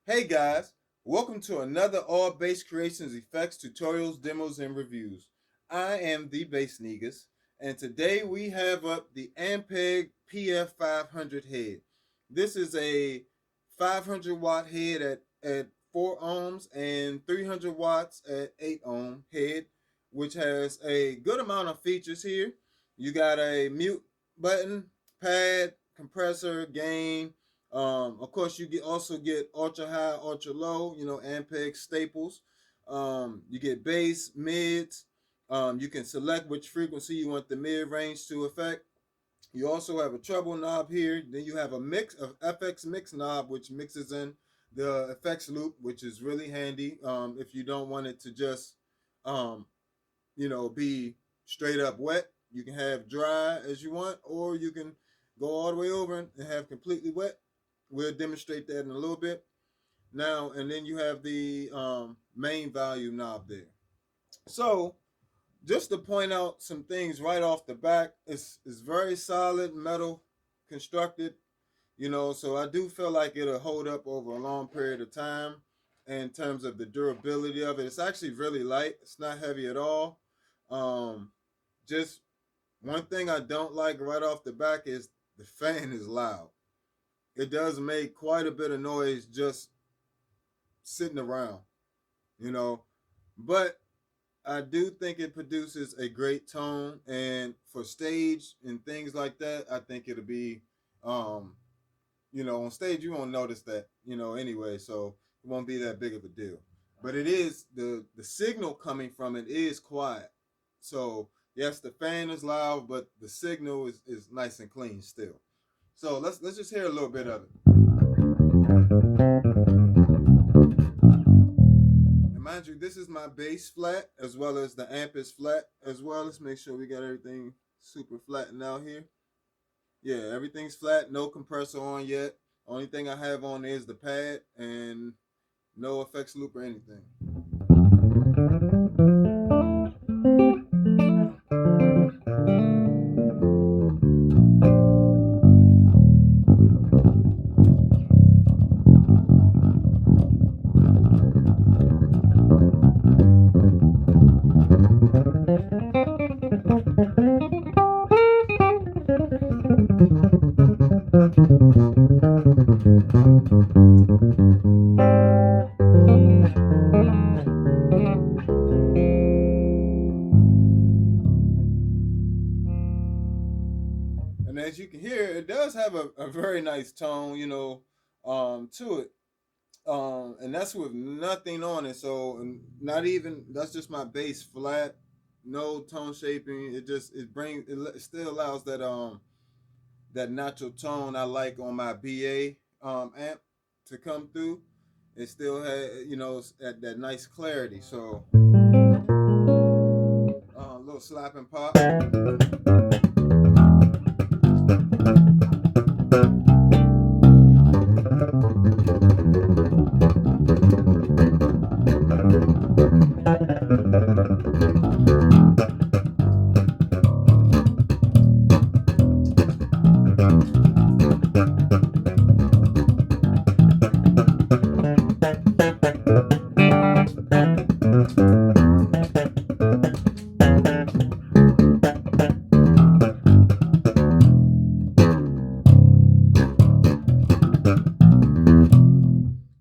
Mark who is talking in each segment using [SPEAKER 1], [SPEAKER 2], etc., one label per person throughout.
[SPEAKER 1] Hey guys, welcome to another All Bass Creations effects tutorials, demos, and reviews. I am the Bass Negus, and today we have up the Ampeg PF-500 head. This is a 500 watt head at 4 ohms and 300 watts at 8 ohm head, which has a good amount of features here. You got a mute button, pad, compressor, gain. Of course, you also get ultra high, ultra low. Ampeg staples. You get bass, mids. You can select which frequency you want the mid range to affect. You also have a treble knob here. Then you have a mix of FX mix knob, which mixes in the effects loop, which is really handy if you don't want it to just, be straight up wet. You can have dry as you want, or you can go all the way over and have completely wet. We'll demonstrate that in a little bit. Now, and then you have the main volume knob there. So, just to point out some things right off the back, it's very solid metal constructed, so I do feel like it'll hold up over a long period of time. In terms of the durability of it, it's actually really light. It's not heavy at all. Just one thing I don't like right off the back is the fan is loud. It does make quite a bit of noise just sitting around, but I do think it produces a great tone, and for stage and things like that, I think it'll be, on stage you won't notice that, anyway, so it won't be that big of a deal. But it is, the signal coming from it is quiet. So yes, the fan is loud, but the signal is nice and clean still. So let's just hear a little bit of it. And mind you, this is my bass flat as well as the amp is flat as well. Let's make sure we got everything super flattened out here. Yeah, everything's flat, no compressor on yet. Only thing I have on is the pad and no effects loop or anything. And as you can hear, it does have a very nice tone, to it. And that's with nothing on it. So not even, that's just my bass flat, no tone shaping. It still allows that natural tone I like on my BA amp to come through. It still had, that nice clarity. So a little slap and pop.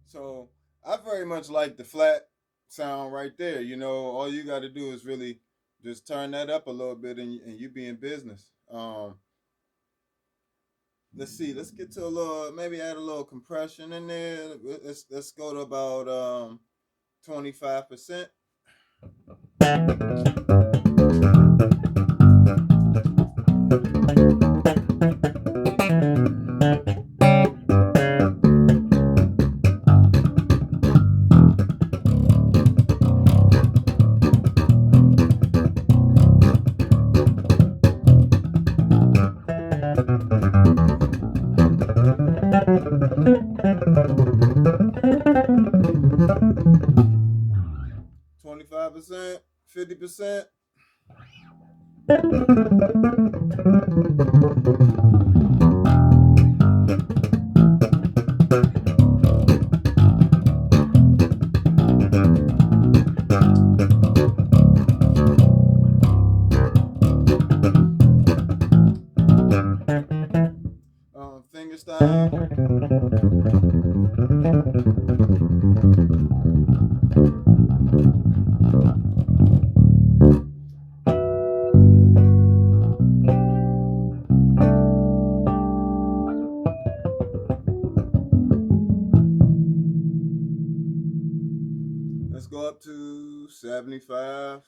[SPEAKER 1] So I very much like the flat sound right there. All you got to do is really just turn that up a little bit, and you be in business. Let's see. Let's get to a little. Maybe add a little compression in there. Let's go to about 25%. 25%, 50%. Let's go up to 75.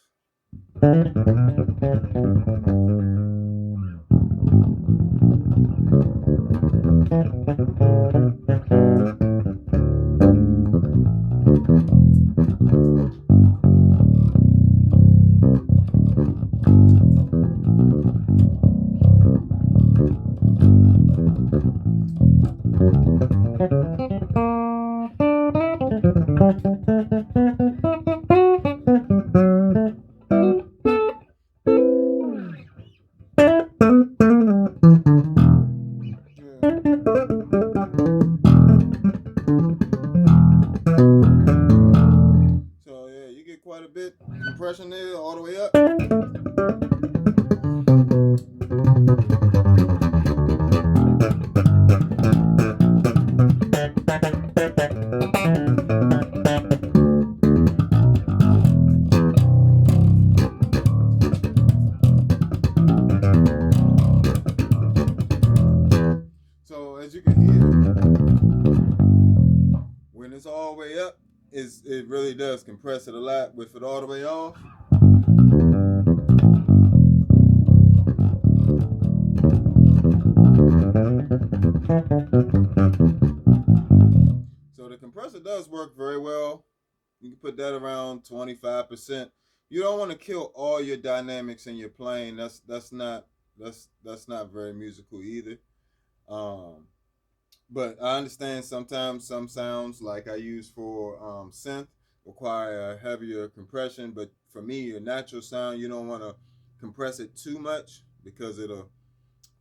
[SPEAKER 1] So yeah, you get quite a bit compression there all the way up. So as you can hear, when it's all the way up, it really does compress it a lot. With it all the way off, so the compressor does work very well. You can put that around 25%. You don't want to kill all your dynamics in your playing. That's not very musical either. But I understand sometimes some sounds like I use for synth require a heavier compression. But for me, your natural sound, you don't want to compress it too much because it'll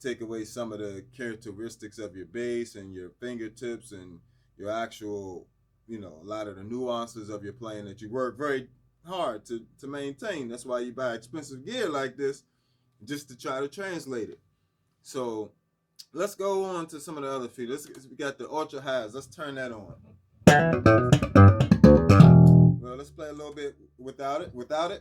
[SPEAKER 1] take away some of the characteristics of your bass and your fingertips and your actual, a lot of the nuances of your playing that you work very hard to maintain. That's why you buy expensive gear like this, just to try to translate it. So let's go on to some of the other features. We got the ultra highs. Let's turn that on. Well, let's play a little bit without it. Right.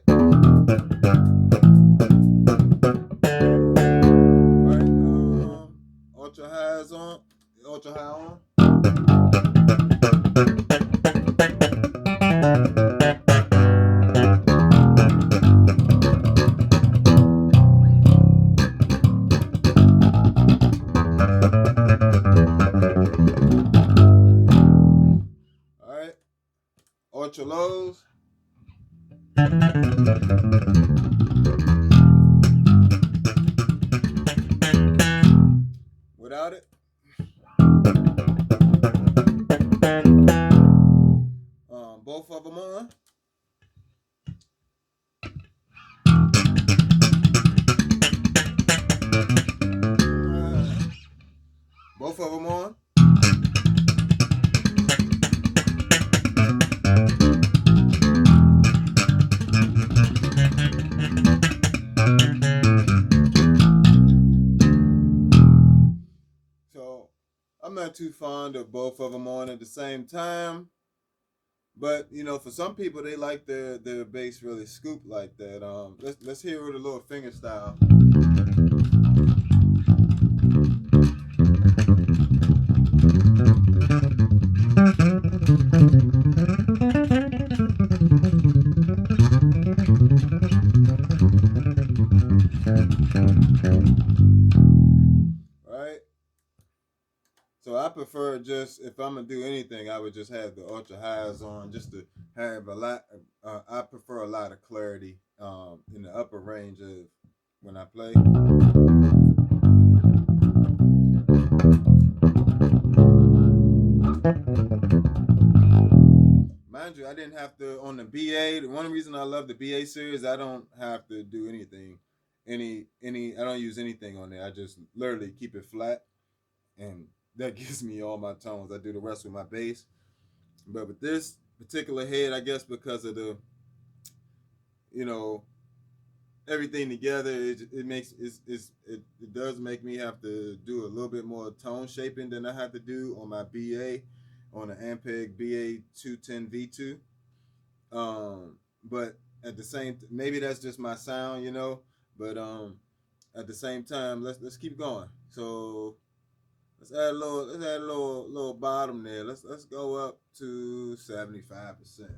[SPEAKER 1] Ultra highs on. Ultra high on. All right. Ultra lows. Without it. Both of them on. Both of them on. So I'm not too fond of both of them on at the same time. But for some people, they like their bass really scooped like that. Let's hear it with a little finger style. Right. So I prefer just, if I'm gonna do anything, I would just have the ultra highs on, just to have a lot. I prefer a lot of clarity in the upper range of when I play. Mind you, I didn't have to on the BA. The one reason I love the BA series, I don't have to do anything, I don't use anything on there. I just literally keep it flat, and that gives me all my tones. I do the rest with my bass. But with this particular head, I guess because of the, everything together, it makes it does make me have to do a little bit more tone shaping than I have to do on my BA. on the Ampeg BA210 V2. But at the same, maybe that's just my sound, you know. But at the same time, let's keep going. So let's add a little bottom there. Let's go up to 75%.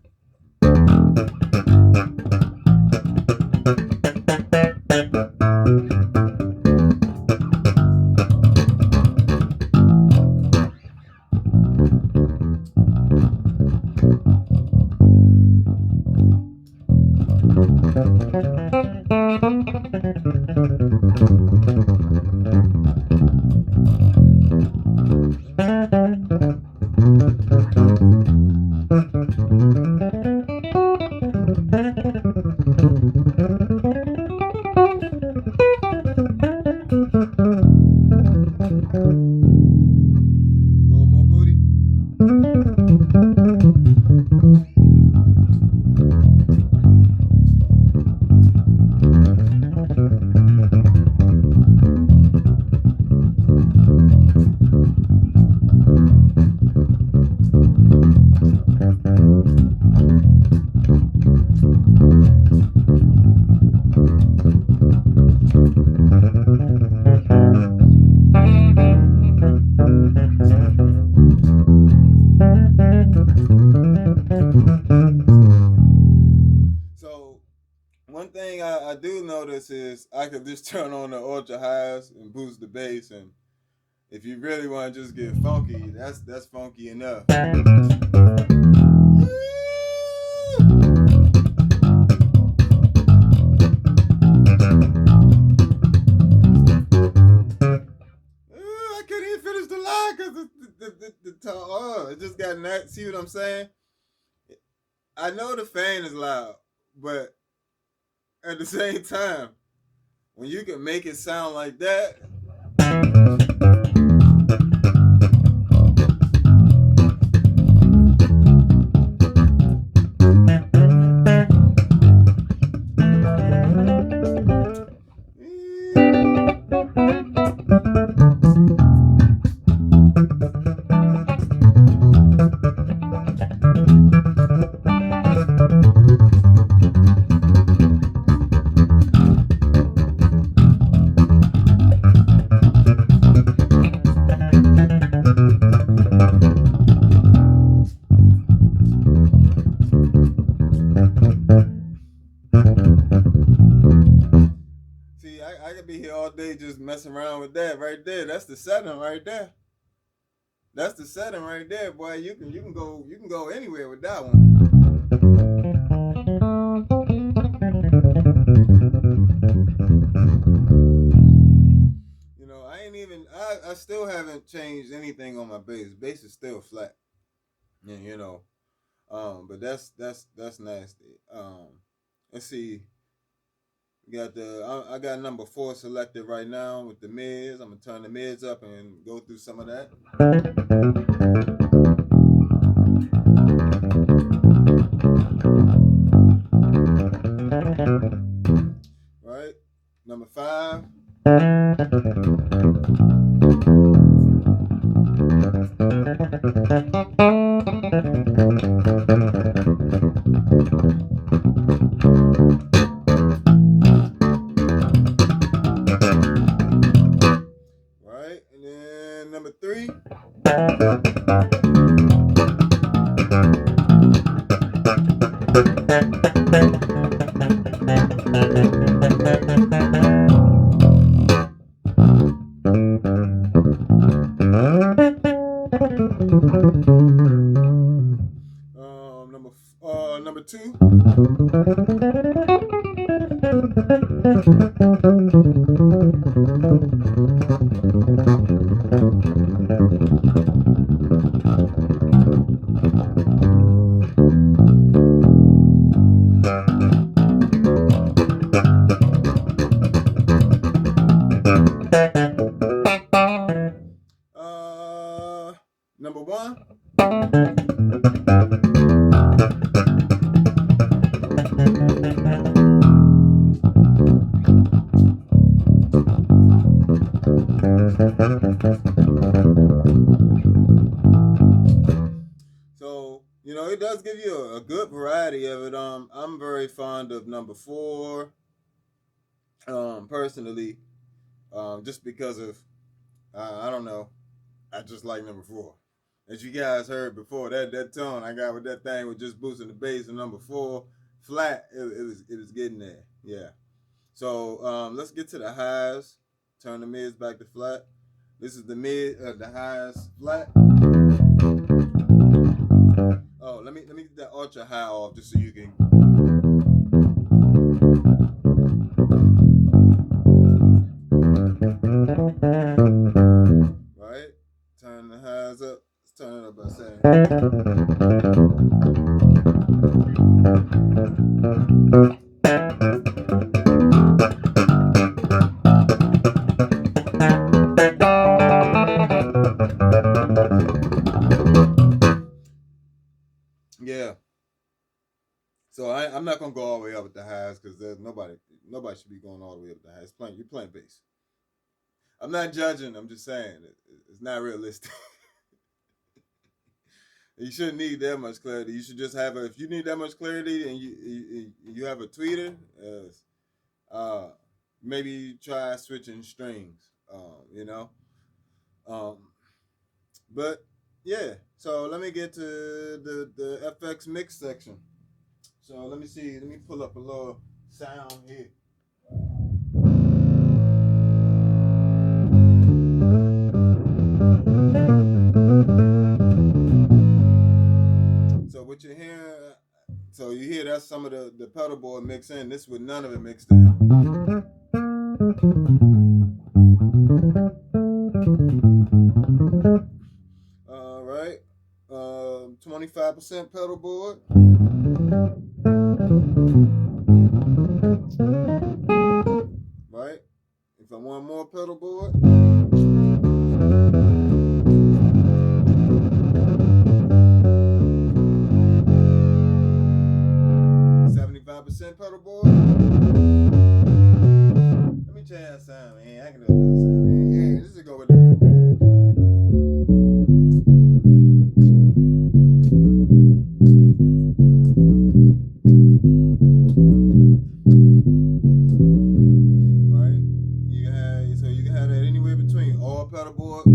[SPEAKER 1] One thing I do notice is I could just turn on the ultra highs and boost the bass, and if you really want to just get funky, that's funky enough. I couldn't even finish the line because it just got that. See what I'm saying? I know the fan is loud, but at the same time, when you can make it sound like that, I could be here all day just messing around with that right there. That's the setting right there. That's the setting right there, boy. You can go anywhere with that one. You know, I still haven't changed anything on my bass. Bass is still flat. Yeah, you know. But that's nasty. Let's see. I got number 4 selected right now with the mids. I'm gonna turn the mids up and go through some of that. Right, number 5. Right, and then number 3. Number 2. Number 1. you know, it does give you a good variety of it. I'm very fond of number 4, personally, just because of I don't know, I just like number 4. As you guys heard before, that tone I got with that thing was just boosting the bass. And number 4 flat, it was getting there. Yeah. So let's get to the highs. Turn the mids back to flat. This is the the highs flat. Oh, let me get that ultra high off just so you can. Right? Turn the highs up. Let's turn it up by saying. Yeah. So I'm not gonna go all the way up with the highs because there's nobody should be going all the way up with the highs. You're playing bass. I'm not judging. I'm just saying it's not realistic. You shouldn't need that much clarity. You should just have if you need that much clarity and you have a tweeter, uh, maybe try switching strings. You know, um, but yeah. So let me get to the FX mix section. So let me see. Let me pull up a little sound here. So what you hear? So you hear that's some of the pedal board mix in. This with none of it mixed in. All right. 25% pedal board. Right. If I want more pedal board. 75% pedal board. Let me change that sound, man. I can do a better sound, man. Yeah, this is go with it. Right? You can have that anywhere between all pedal board.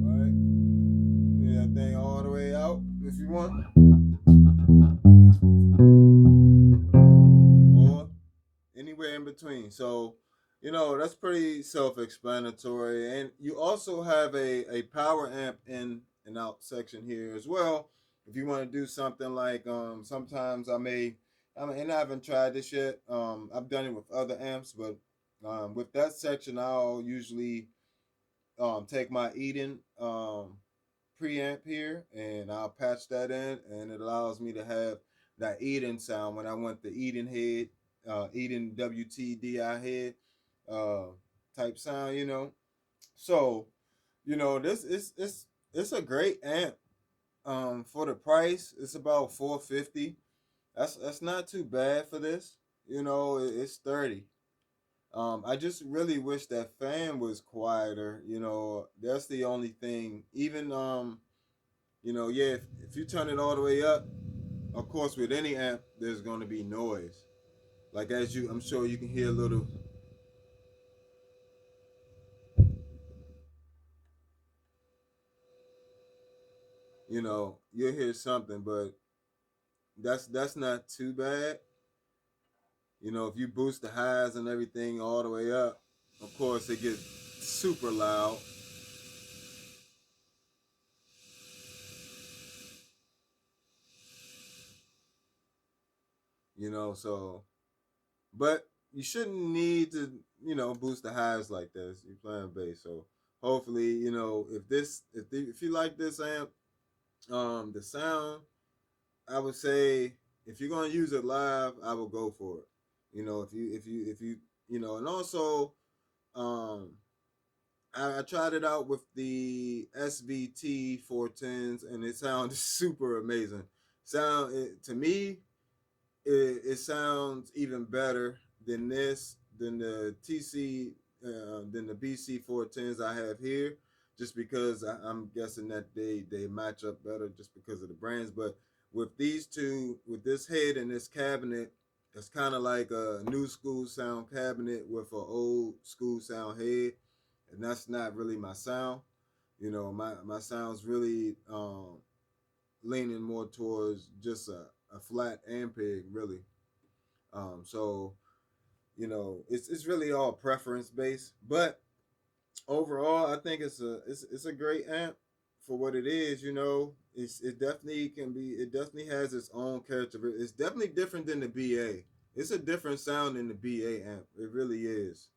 [SPEAKER 1] Right? Yeah, that thing all the way out if you want. Or anywhere in between. So, you know, that's pretty self-explanatory. And you also have a power amp in and out section here as well. If you want to do something like sometimes and I haven't tried this yet. I've done it with other amps, but with that section I'll usually take my Eden preamp here and I'll patch that in, and it allows me to have that Eden sound when I want the Eden head, Eden WTDI head type sound, you know. So, you know, this is it's a great amp. For the price, it's about 450. That's not too bad for this. You know, it's 30. I just really wish that fan was quieter. You know, that's the only thing. Even you know, yeah, if you turn it all the way up, of course, with any amp, there's going to be noise. Like I'm sure you can hear a little. You know, you'll hear something, but that's not too bad. You know, if you boost the highs and everything all the way up, of course, it gets super loud. You know, so but you shouldn't need to, you know, boost the highs like this. You're playing bass, so hopefully, you know, if you like this amp, the sound, I would say if you're gonna use it live, I will go for it. You know, if you you know, and also um I tried it out with the SVT 410s and it sounds super amazing. To me, it sounds even better than the TC than the BC410s I have here, just because I'm guessing that they match up better just because of the brands. But with these two, with this head and this cabinet, it's kind of like a new school sound cabinet with an old school sound head, and that's not really my sound. You know, my sound's really leaning more towards just a flat Ampeg, really. So you know, it's really all preference based, but overall, I think it's a great amp for what it is. You know, it definitely can be. It definitely has its own character. It's definitely different than the BA. It's a different sound than the BA amp. It really is.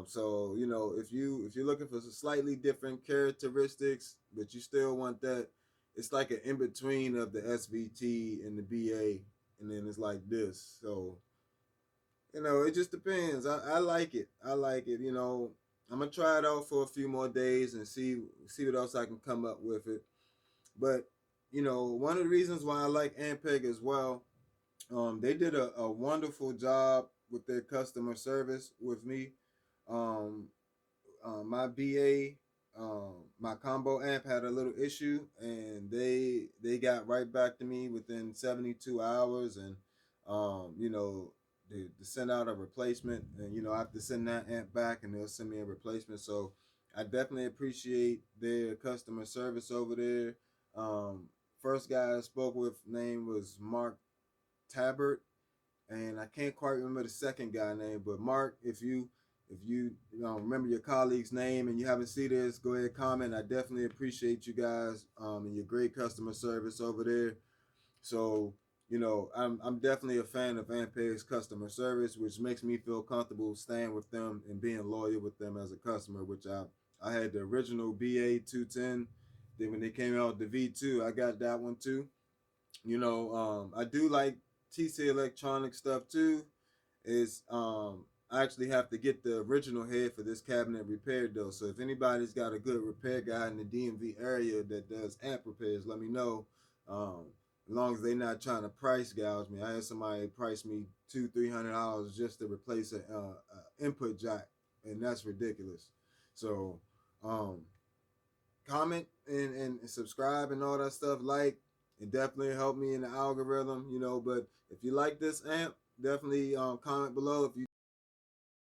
[SPEAKER 1] So you know, if you're looking for some slightly different characteristics, but you still want that, it's like an in between of the SVT and the BA, and then it's like this. So you know, it just depends. I like it. I like it. You know, I'm gonna try it out for a few more days and see what else I can come up with it. But you know, one of the reasons why I like Ampeg as well, they did a wonderful job with their customer service with me. Um, my BA, my combo amp had a little issue, and they got right back to me within 72 hours, and you know, to send out a replacement, and you know, I have to send that amp back, and they'll send me a replacement. So I definitely appreciate their customer service over there. Um, First guy I spoke with name was Mark Tabert, and I can't quite remember the second guy name, but Mark, if you know, remember your colleague's name and you haven't seen this, go ahead comment. I definitely appreciate you guys and your great customer service over there. So you know, I'm definitely a fan of Ampeg's customer service, which makes me feel comfortable staying with them and being loyal with them as a customer. Which I had the original BA 210. Then when they came out with the V2, I got that one too. You know, I do like TC Electronic stuff too. Is I actually have to get the original head for this cabinet repaired though. So if anybody's got a good repair guy in the DMV area that does amp repairs, let me know. As long as they're not trying to price gouge me. I had somebody price me $200-300 just to replace a input jack, and that's ridiculous. So um, comment and subscribe and all that stuff. Like, it definitely helped me in the algorithm, you know. But if you like this amp, definitely comment below if you